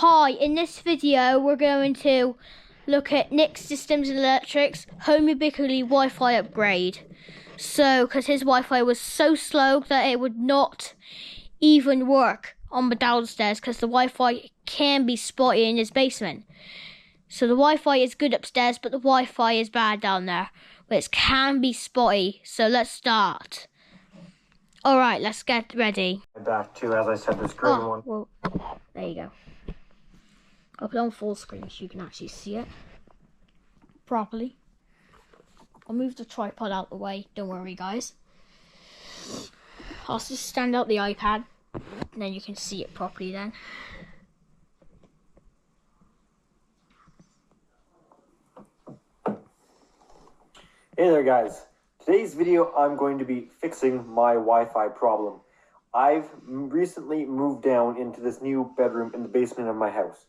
Hi, in this video we're going to look at NIC Systems and Electrics Home Ubiquity Wi-Fi upgrade. So, because his Wi-Fi was so slow that it would not even work on the downstairs because the Wi-Fi can be spotty in his basement. So the Wi-Fi is good upstairs, but the Wi-Fi is bad down there, which can be spotty. So let's start. Alright, let's get ready. Back to, as I said, this green one. Well, there you go. I'll put it on full screen so you can actually see it properly. I'll move the tripod out the way, don't worry guys. I'll just stand out the iPad and then you can see it properly then. Hey there guys, today's video I'm going to be fixing my Wi-Fi problem. I've recently moved down into this new bedroom in the basement of my house,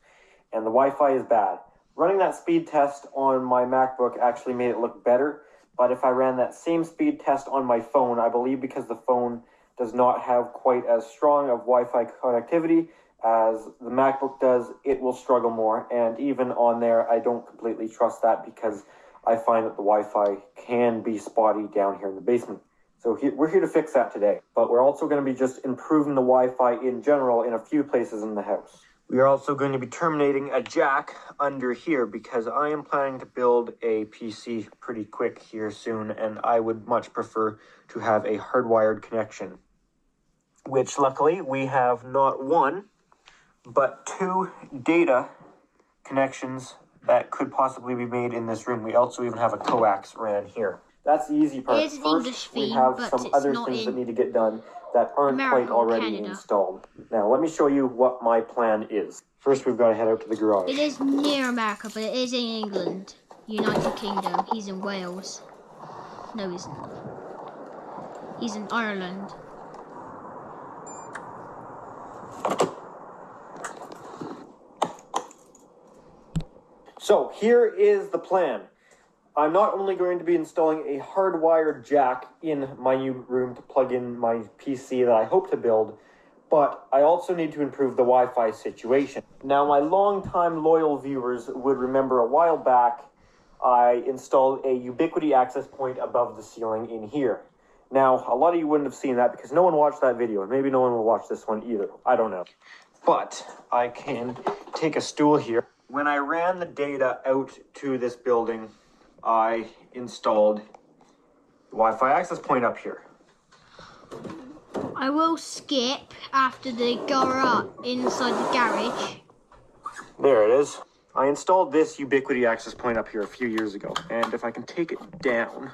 and the Wi-Fi is bad. Running that speed test on my MacBook actually made it look better, but if I ran that same speed test on my phone, I believe because the phone does not have quite as strong of Wi-Fi connectivity as the MacBook does, it will struggle more, and even on there I don't completely trust that because I find that the Wi-Fi can be spotty down here in the basement. So we're here to fix that today, but we're also going to be just improving the Wi-Fi in general in a few places in the house. We are also going to be terminating a jack under here because I am planning to build a PC pretty quick here soon, and I would much prefer to have a hardwired connection, which luckily we have not one, but two data connections that could possibly be made in this room. We also even have a coax ran here. That's the easy part. It is an English we theme, have but some it's other not things that in need to get done that aren't America quite or already Canada. installed. Now, let me show you what my plan is. First, we've got to head out to the garage. It is near America, but it is in England, United Kingdom. He's in Wales. No, he's not. He's in Ireland. So here is the plan. I'm not only going to be installing a hardwired jack in my new room to plug in my PC that I hope to build, but I also need to improve the Wi-Fi situation. Now, my longtime loyal viewers would remember a while back, I installed a Ubiquiti access point above the ceiling in here. Now, a lot of you wouldn't have seen that because no one watched that video, and maybe no one will watch this one either. I don't know. But I can take a stool here. When I ran the data out to this building, I installed the Wi-Fi access point up here. I will skip after the garage inside the garage. There it is. I installed this Ubiquiti access point up here a few years ago, and if I can take it down,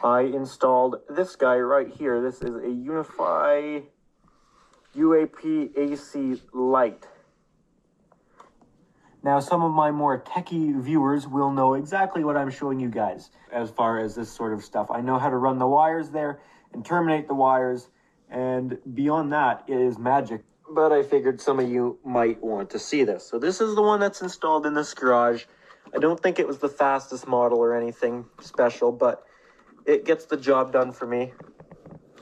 I installed this guy right here. This is a unifi UAP AC light. Now, some of my more techie viewers will know exactly what I'm showing you guys as far as this sort of stuff. I know how to run the wires there and terminate the wires, and beyond that, it is magic. But I figured some of you might want to see this. So this is the one that's installed in this garage. I don't think it was the fastest model or anything special, but it gets the job done for me.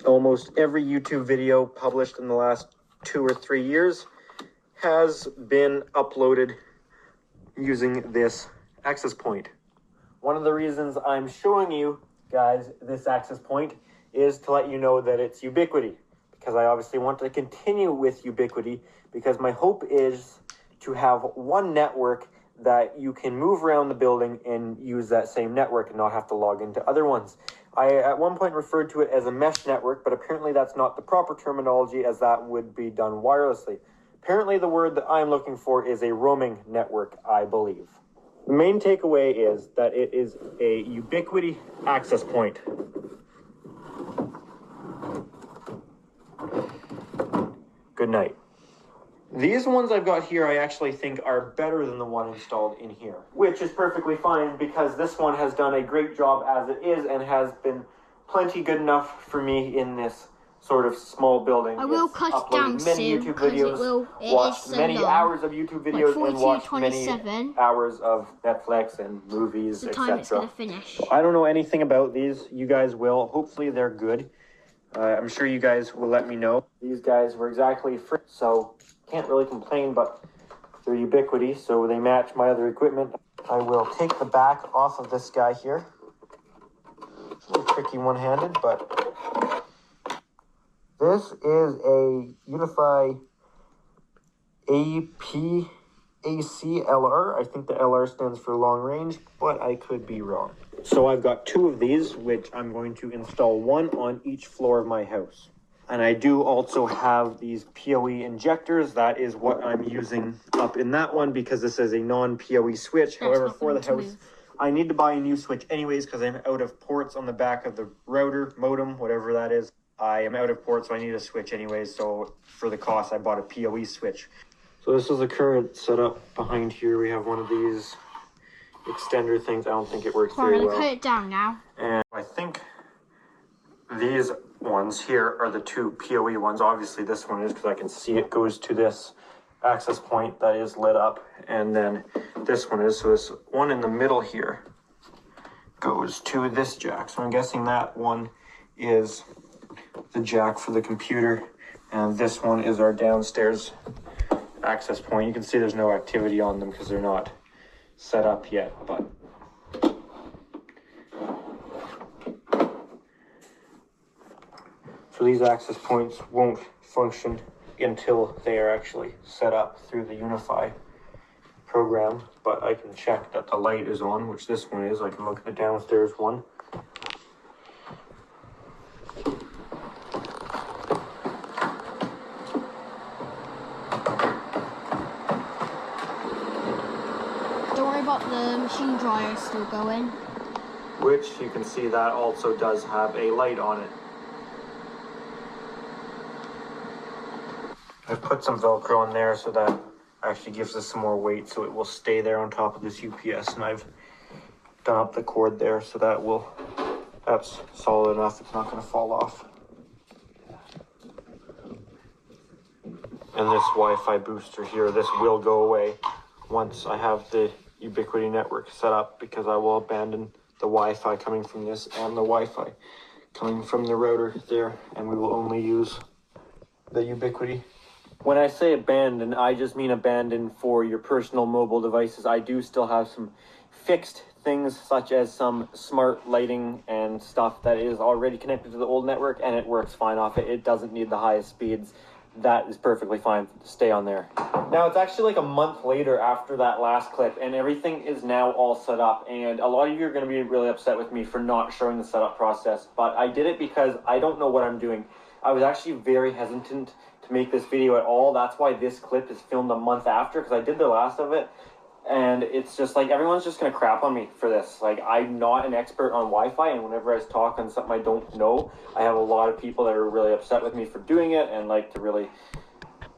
Almost every YouTube video published in the last 2 or 3 years has been uploaded using this access point. One of the reasons I'm showing you guys this access point is to let you know that it's Ubiquiti, because I obviously want to continue with Ubiquiti because my hope is to have one network that you can move around the building and use that same network and not have to log into other ones. I at one point referred to it as a mesh network, but apparently that's not the proper terminology, as that would be done wirelessly. Apparently the word that I'm looking for is a roaming network, I believe. The main takeaway is that it is a Ubiquiti access point. Good night. These ones I've got here I actually think are better than the one installed in here, which is perfectly fine because this one has done a great job as it is and has been plenty good enough for me in this sort of small building. I will It's cut it uploaded down many soon YouTube because videos, it is watched so many long. hours of YouTube Like videos, 42, and watched 27. many hours of Netflix and movies, The time it's etc. gonna finish. I don't know anything about these. You guys will. Hopefully they're good. I'm sure you guys will let me know. These guys were exactly free, so can't really complain, but they're Ubiquiti, so they match my other equipment. I will take the back off of this guy here. It's a little tricky one-handed, but this is a unifi APAC-LR. I think the LR stands for long range, but I could be wrong. So I've got two of these, which I'm going to install one on each floor of my house. And I do also have these PoE injectors. That is what I'm using up in that one because this is a non-PoE switch. However, for the house, I need to buy a new switch anyways because I'm out of ports on the back of the router, modem, whatever that is. I am out of ports, so I need a switch anyways. So for the cost, I bought a PoE switch. So this is the current setup behind here. We have one of these extender things. I don't think it works very well. I'm gonna cut it down now. And I think these ones here are the two PoE ones. Obviously this one is because I can see it goes to this access point that is lit up, and then this one is, so this one in the middle here goes to this jack. So I'm guessing that one is the jack for the computer, and this one is our downstairs access point. You can see there's no activity on them because they're not set up yet, but so these access points won't function until they are actually set up through the unifi program, but I can check that the light is on, which this one is. I can look at the downstairs one. Don't worry about the machine dryer still going. Which you can see that also does have a light on it. I've put some Velcro on there so that actually gives us some more weight so it will stay there on top of this UPS, and I've done up the cord there so that's solid enough, it's not going to fall off. And this Wi-Fi booster here, this will go away once I have the Ubiquiti network set up, because I will abandon the Wi-Fi coming from this and the Wi-Fi coming from the router there, and we will only use the Ubiquiti. When I say abandon, I just mean abandon for your personal mobile devices. I do still have some fixed things, such as some smart lighting and stuff that is already connected to the old network, and it works fine off it. It doesn't need the highest speeds. That is perfectly fine to stay on there. Now, it's actually like a month later after that last clip, and everything is now all set up, and a lot of you are going to be really upset with me for not showing the setup process, but I did it because I don't know what I'm doing. I was actually very hesitant to make this video at all. That's why this clip is filmed a month after, because I did the last of it, and it's just like everyone's just gonna crap on me for this. Like, I'm not an expert on Wi-Fi, and whenever I talk on something I don't know, I have a lot of people that are really upset with me for doing it and like to really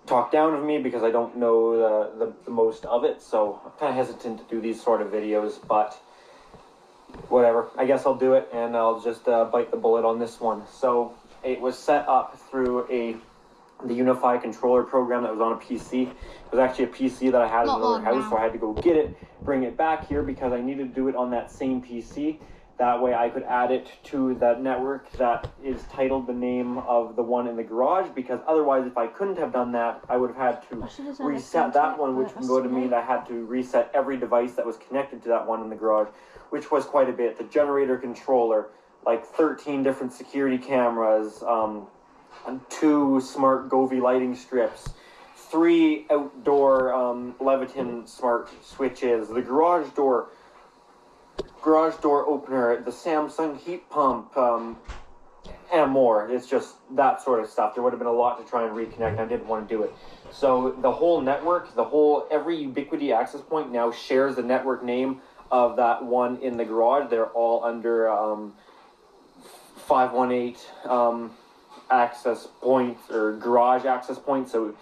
talk down of me because I don't know the most of it. So I'm kind of hesitant to do these sort of videos, but whatever. I guess I'll do it, and I'll just bite the bullet on this one. So it was set up through the unifi controller program that was on a PC. It was actually a PC that I had in another house, so I had to go get it, bring it back here because I needed to do it on that same PC. That way I could add it to that network that is titled the name of the one in the garage, because otherwise, if I couldn't have done that, I would have had to reset that one, which would go to mean I had to reset every device that was connected to that one in the garage, which was quite a bit. The generator controller, like 13 different security cameras, and 2 smart Govee lighting strips, 3 outdoor Leviton smart switches, the garage door opener, the Samsung heat pump, and more. It's just that sort of stuff. There would have been a lot to try and reconnect, and I didn't want to do it. So the whole network, every Ubiquiti access point now shares the network name of that one in the garage. They're all under 518 access points or garage access points. So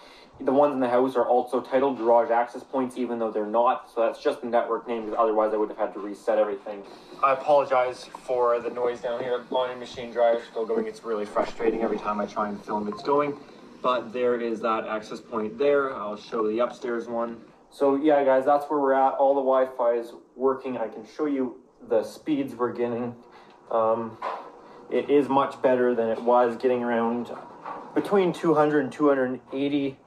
the ones in the house are also titled garage access points, even though they're not. So that's just the network name, because otherwise I would have had to reset everything. I apologize for the noise down here. Laundry machine dryer still going. It's really frustrating every time I try and film it's going. But there is that access point there. I'll show the upstairs one. So yeah, guys, that's where we're at. All the Wi-Fi is working. I can show you the speeds we're getting. It is much better than it was, getting around between 200 and 280.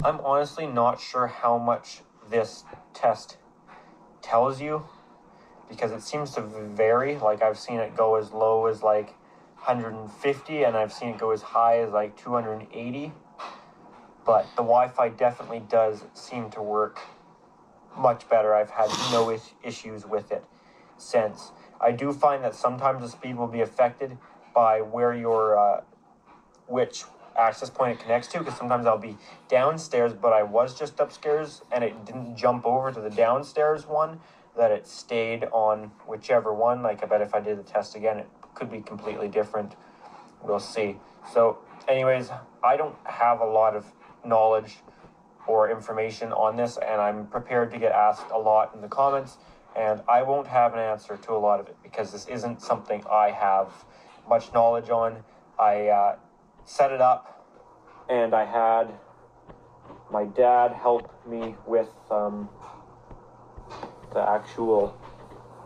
I'm honestly not sure how much this test tells you, because it seems to vary. Like, I've seen it go as low as like 150, and I've seen it go as high as like 280. But the Wi-Fi definitely does seem to work much better. I've had no issues with it since. I do find that sometimes the speed will be affected by where your which access point it connects to, because sometimes I'll be downstairs but I was just upstairs and it didn't jump over to the downstairs one, that it stayed on whichever one. Like, I bet if I did the test again it could be completely different. We'll see. So anyways, I don't have a lot of knowledge or information on this, and I'm prepared to get asked a lot in the comments, and I won't have an answer to a lot of it because this isn't something I have much knowledge on. I set it up, and I had my dad help me with the actual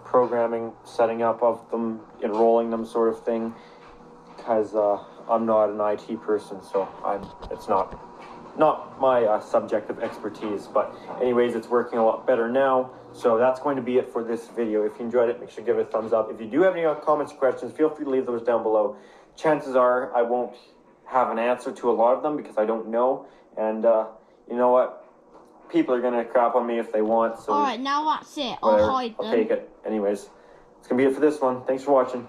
programming, setting up of them, enrolling them, sort of thing, because I'm not an IT person, so it's not my subject of expertise. But anyways, it's working a lot better now. So that's going to be it for this video. If you enjoyed it, make sure to give it a thumbs up. If you do have any comments or questions, feel free to leave those down below. Chances are I won't have an answer to a lot of them because I don't know. And you know what? People are gonna crap on me if they want. So alright, now that's it. whatever. I'll hide them. I'll take it. Anyways, it's gonna be it for this one. Thanks for watching.